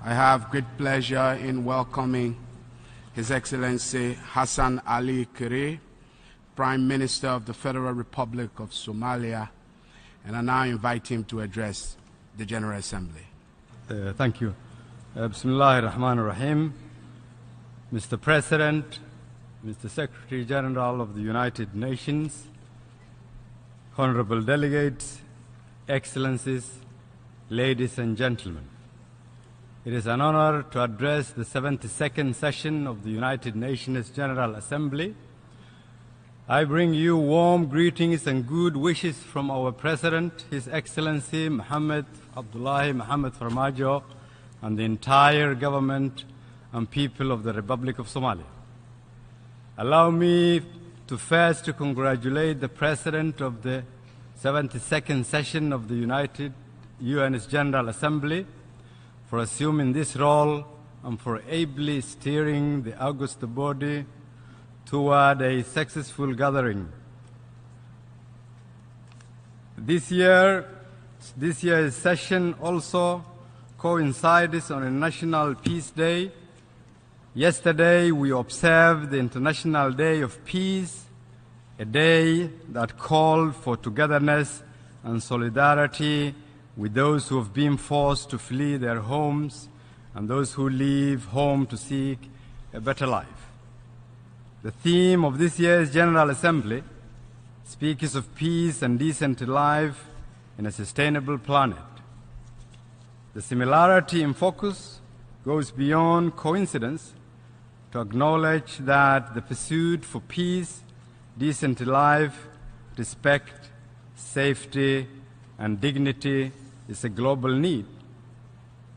I have great pleasure in welcoming His Excellency Hassan Ali Khayre, Prime Minister of the Federal Republic of Somalia, and I now invite him to address the General Assembly. Thank you. Bismillah ar-Rahman ar-Rahim. Mr. President, Mr. Secretary General of the United Nations, honorable delegates, excellencies, ladies and gentlemen. It is an honor to address the 72nd session of the United Nations General Assembly. I bring you warm greetings and good wishes from our President, His Excellency Mohammed Abdullahi Mohammed Farmajo, and the entire government and people of the Republic of Somalia. Allow me to first congratulate the President of the 72nd session of the United UN's General Assembly for assuming this role and for ably steering the august body toward a successful gathering. This year's session also coincides on a National Peace Day. Yesterday we observed the International Day of Peace, a day that called for togetherness and solidarity with those who have been forced to flee their homes and those who leave home to seek a better life. The theme of this year's General Assembly speaks of peace and decent life in a sustainable planet. The similarity in focus goes beyond coincidence to acknowledge that the pursuit for peace, decent life, respect, safety, and dignity is a global need,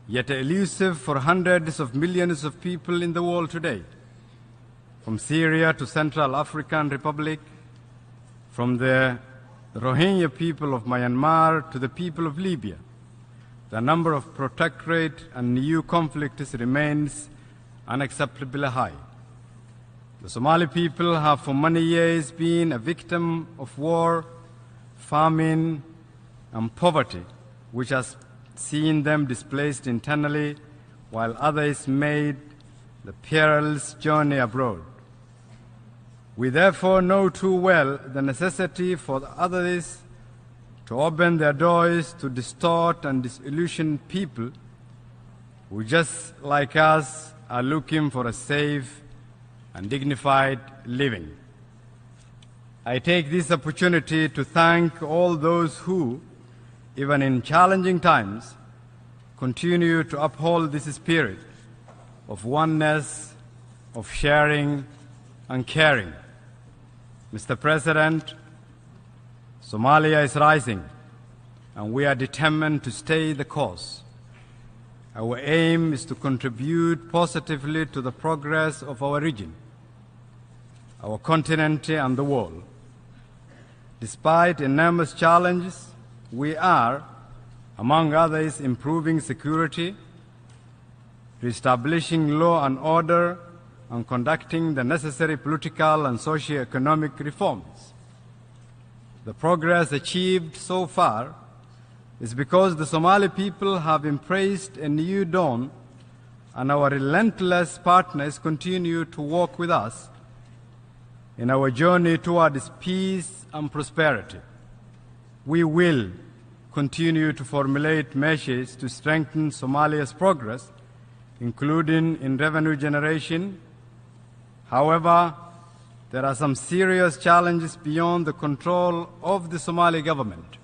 yet elusive for hundreds of millions of people in the world today, from Syria to Central African Republic, from the Rohingya people of Myanmar to the people of Libya. The number of protectorate and new conflicts remains unacceptably high. The Somali people have for many years been a victim of war, famine, and poverty, which has seen them displaced internally, while others made the perilous journey abroad. We therefore know too well the necessity for the others to open their doors to distort and disillusion people who, just like us, are looking for a safe and dignified living. I take this opportunity to thank all those who, even in challenging times, continue to uphold this spirit of oneness, of sharing and caring. Mr. President, Somalia is rising, and we are determined to stay the course. Our aim is to contribute positively to the progress of our region, our continent, and the world. Despite enormous challenges, we are, among others, improving security, reestablishing law and order, and conducting the necessary political and socio-economic reforms. The progress achieved so far is because the Somali people have embraced a new dawn, and our relentless partners continue to walk with us in our journey towards peace and prosperity. We will continue to formulate measures to strengthen Somalia's progress, including in revenue generation. However, there are some serious challenges beyond the control of the Somali government.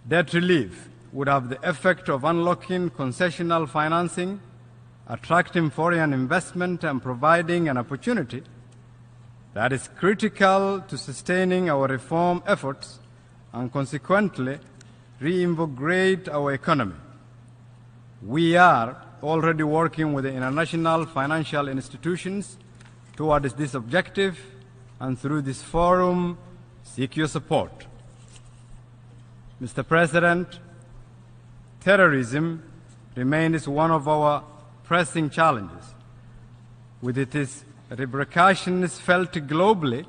Debt relief would have the effect of unlocking concessional financing, attracting foreign investment, and providing an opportunity that is critical to sustaining our reform efforts and consequently reinvigorate our economy. We are already working with the international financial institutions towards this objective, and through this forum seek your support. Mr. President, terrorism remains one of our pressing challenges, with its repercussions felt globally.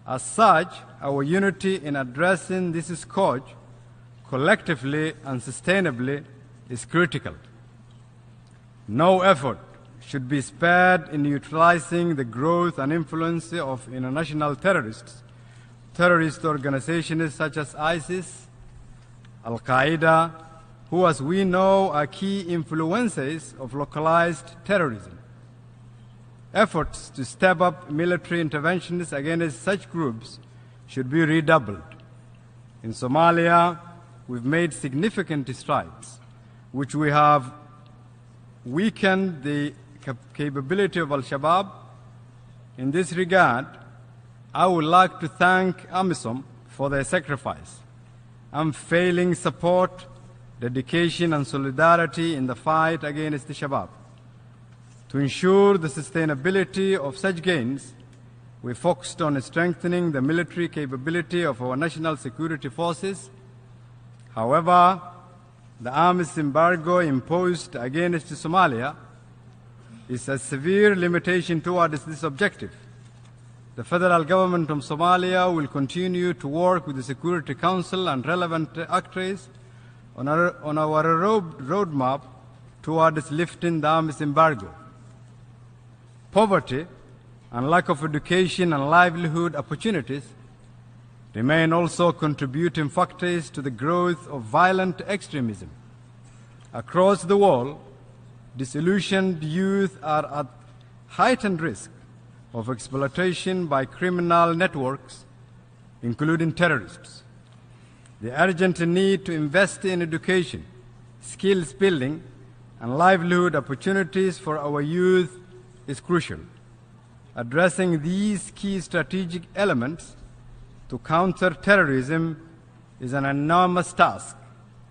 As such, our unity in addressing this scourge collectively and sustainably is critical. No effort should be spared in neutralizing the growth and influence of international terrorist organizations such as ISIS, Al-Qaeda, who, as we know, are key influencers of localized terrorism. Efforts to step up military interventions against such groups should be redoubled. In Somalia, we've made significant strides, which we have weakened the capability of Al-Shabaab. In this regard, I would like to thank AMISOM for their sacrifice, unfailing support, dedication, and solidarity in the fight against the Shabaab. To ensure the sustainability of such gains, we focused on strengthening the military capability of our national security forces. However, the arms embargo imposed against Somalia is a severe limitation towards this objective. The federal government of Somalia will continue to work with the Security Council and relevant actors on our roadmap towards lifting the arms embargo. Poverty and lack of education and livelihood opportunities remain also contributing factors to the growth of violent extremism. Across the world, disillusioned youth are at heightened risk of exploitation by criminal networks, including terrorists. The urgent need to invest in education, skills building, and livelihood opportunities for our youth is crucial. Addressing these key strategic elements to counter terrorism is an enormous task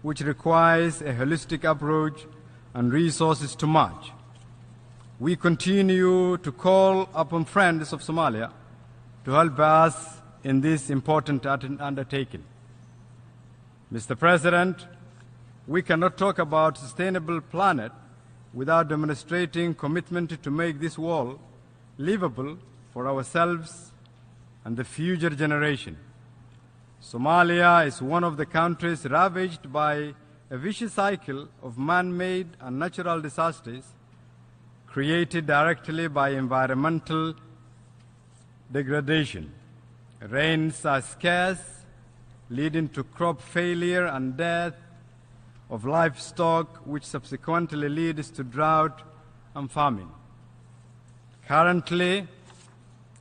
which requires a holistic approach and resources to match. We continue to call upon friends of Somalia to help us in this important undertaking. Mr. President, we cannot talk about a sustainable planet without demonstrating commitment to make this world livable for ourselves and the future generation. Somalia is one of the countries ravaged by a vicious cycle of man-made and natural disasters created directly by environmental degradation. Rains are scarce, leading to crop failure and death of livestock, which subsequently leads to drought and famine. Currently,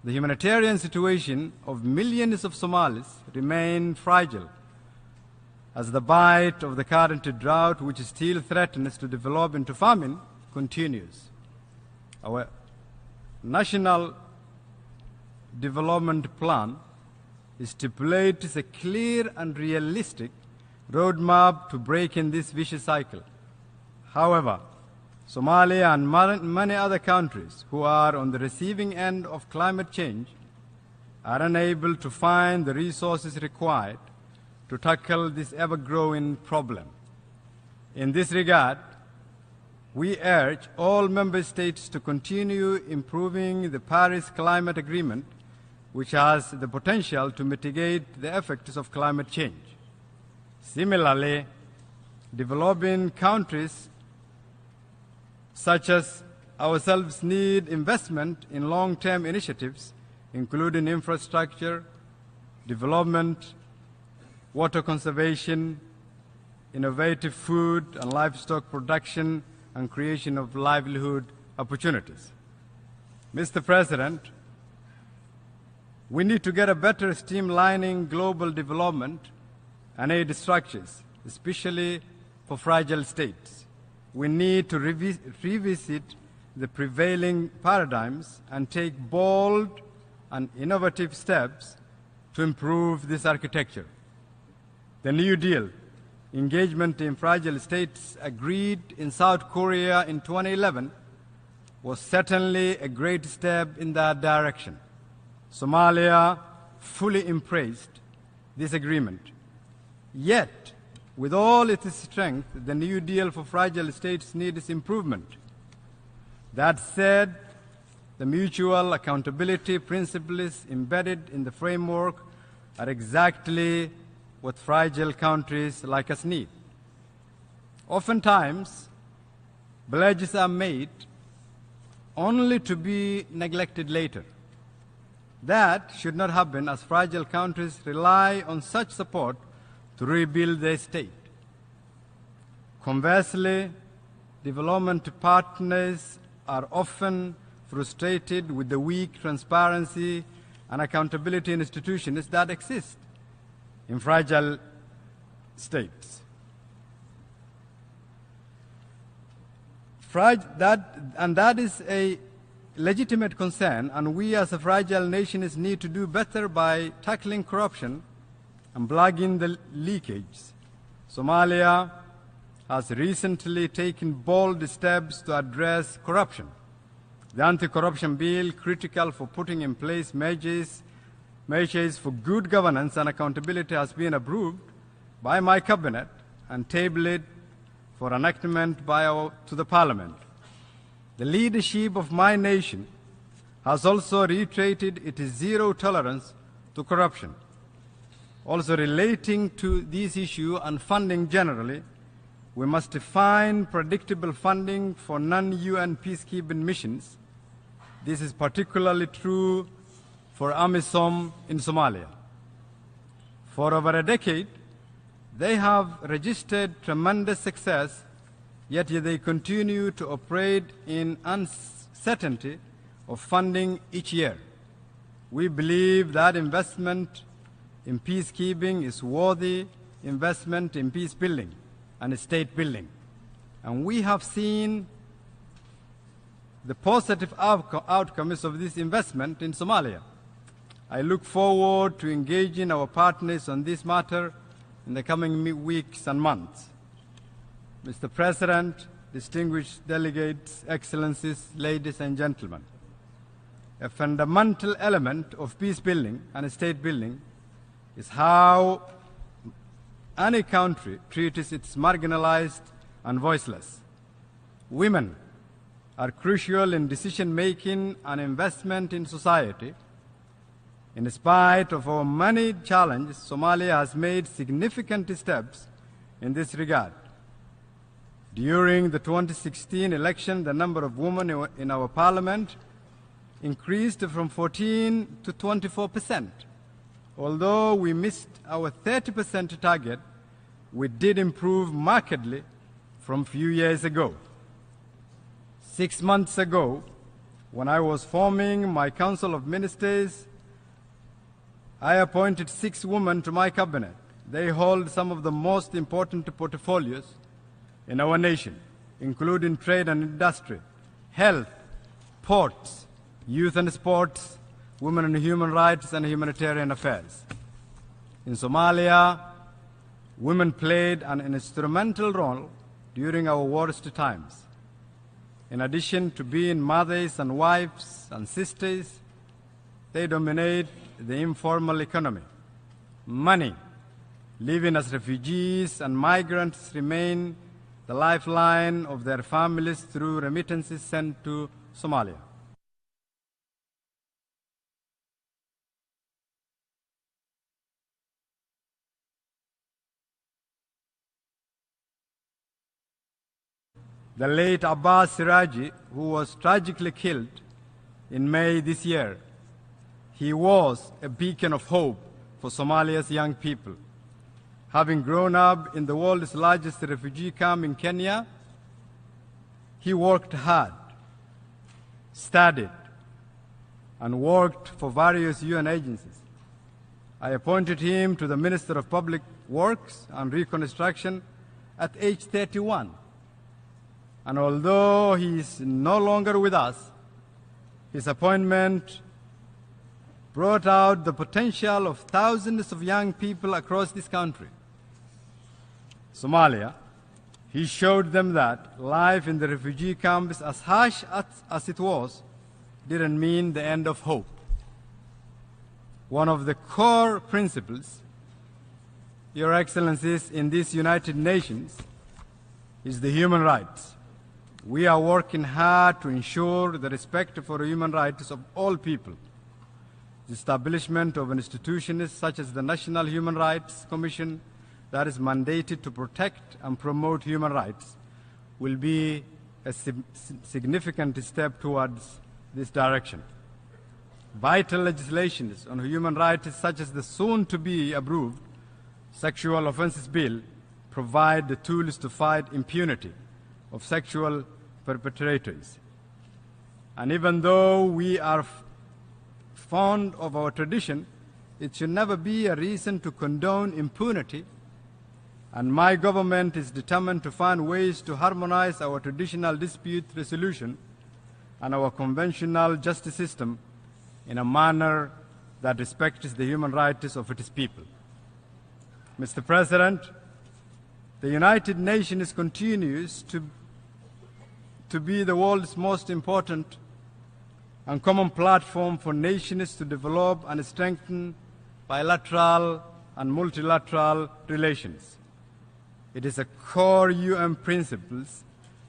the humanitarian situation of millions of Somalis remains fragile as the bite of the current drought, which still threatens to develop into famine, continues. Our national development plan stipulates a clear and realistic roadmap to breaking this vicious cycle. However, Somalia and many other countries who are on the receiving end of climate change are unable to find the resources required to tackle this ever-growing problem. In this regard, we urge all member states to continue improving the Paris Climate Agreement, which has the potential to mitigate the effects of climate change. Similarly, developing countries such as ourselves need investment in long-term initiatives, including infrastructure, development, water conservation, innovative food and livestock production, and creation of livelihood opportunities. Mr. President, we need to get a better streamlining global development and aid structures, especially for fragile states. We need to revisit the prevailing paradigms and take bold and innovative steps to improve this architecture. The New Deal, engagement in fragile states agreed in South Korea in 2011, was certainly a great step in that direction. Somalia fully embraced this agreement. Yet, with all its strength, the New Deal for fragile states needs improvement. That said, the mutual accountability principles embedded in the framework are exactly what fragile countries like us need. Oftentimes, pledges are made only to be neglected later. That should not happen, as fragile countries rely on such support to rebuild their state. Conversely, development partners are often frustrated with the weak transparency and accountability institutions that exist in fragile states. That is a legitimate concern, and we as a fragile nations need to do better by tackling corruption and plugging the leakage. Somalia has recently taken bold steps to address corruption. The anti-corruption bill, critical for putting in place measures for good governance and accountability, has been approved by my cabinet and tabled for enactment to the Parliament. The leadership of my nation has also reiterated its zero tolerance to corruption. Also relating to this issue and funding generally, we must find predictable funding for non-UN peacekeeping missions. This is particularly true for AMISOM in Somalia. For over a decade, they have registered tremendous success, yet they continue to operate in uncertainty of funding each year. We believe that investment in peacekeeping is worthy investment in peace building and state building. And we have seen the positive outcomes of this investment in Somalia. I look forward to engaging our partners on this matter in the coming weeks and months. Mr. President, distinguished delegates, excellencies, ladies and gentlemen, a fundamental element of peace building and state building is how any country treats its marginalized and voiceless. Women are crucial in decision-making and investment in society. In spite of our many challenges, Somalia has made significant steps in this regard. During the 2016 election, the number of women in our parliament increased from 14 to 24%. Although we missed our 30% target, we did improve markedly from a few years ago. 6 months ago, when I was forming my Council of Ministers, I appointed 6 women to my cabinet. They hold some of the most important portfolios in our nation, including trade and industry, health, ports, youth and sports, women and human rights, and humanitarian affairs. In Somalia, women played an instrumental role during our worst times. In addition to being mothers and wives and sisters, they dominate the informal economy. Many living as refugees and migrants remain the lifeline of their families through remittances sent to Somalia. The late Abbas Siraji, who was tragically killed in May this year, he was a beacon of hope for Somalia's young people. Having grown up in the world's largest refugee camp in Kenya, he worked hard, studied, and worked for various UN agencies. I appointed him to the Minister of Public Works and Reconstruction at age 31. And although he is no longer with us, his appointment brought out the potential of thousands of young people across this country. Somalia, he showed them that life in the refugee camps, as harsh as it was, didn't mean the end of hope. One of the core principles, Your Excellencies, in these United Nations is the human rights. We are working hard to ensure the respect for human rights of all people. The establishment of institutions such as the National Human Rights Commission that is mandated to protect and promote human rights will be a significant step towards this direction. Vital legislations on human rights, such as the soon-to-be approved Sexual Offences Bill, provide the tools to fight impunity of sexual perpetrators. And even though we are fond of our tradition, it should never be a reason to condone impunity, and my government is determined to find ways to harmonize our traditional dispute resolution and our conventional justice system in a manner that respects the human rights of its people. Mr. President, the United Nations continues to be the world's most important and common platform for nations to develop and strengthen bilateral and multilateral relations. It is a core UN principle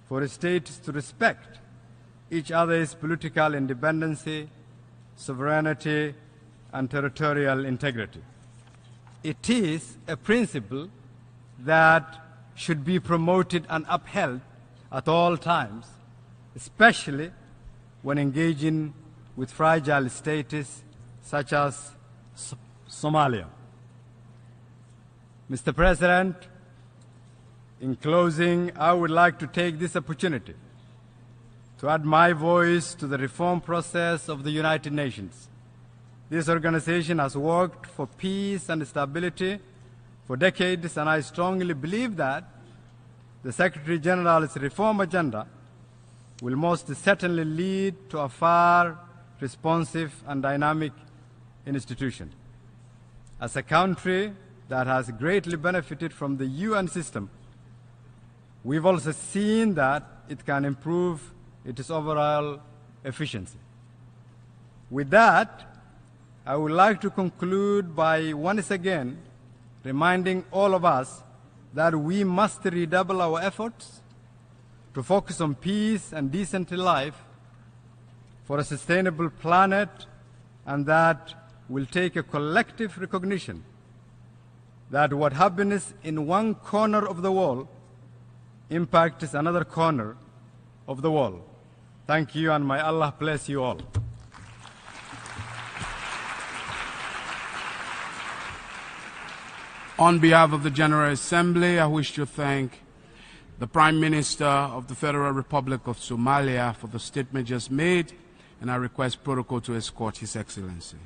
for states to respect each other's political independence, sovereignty, and territorial integrity. It is a principle that should be promoted and upheld at all times, especially when engaging with fragile states such as Somalia. Mr. President, in closing, I would like to take this opportunity to add my voice to the reform process of the United Nations. This organization has worked for peace and stability for decades, and I strongly believe that the Secretary General's reform agenda will most certainly lead to a far responsive and dynamic institution. As a country that has greatly benefited from the UN system, we've also seen that it can improve its overall efficiency. With that, I would like to conclude by once again reminding all of us that we must redouble our efforts to focus on peace and decent life for a sustainable planet, and that will take a collective recognition that what happens in one corner of the world impacts another corner of the world. Thank you, and may Allah bless you all. On behalf of the General Assembly, I wish to thank the Prime Minister of the Federal Republic of Somalia for the statement just made, and I request protocol to escort His Excellency.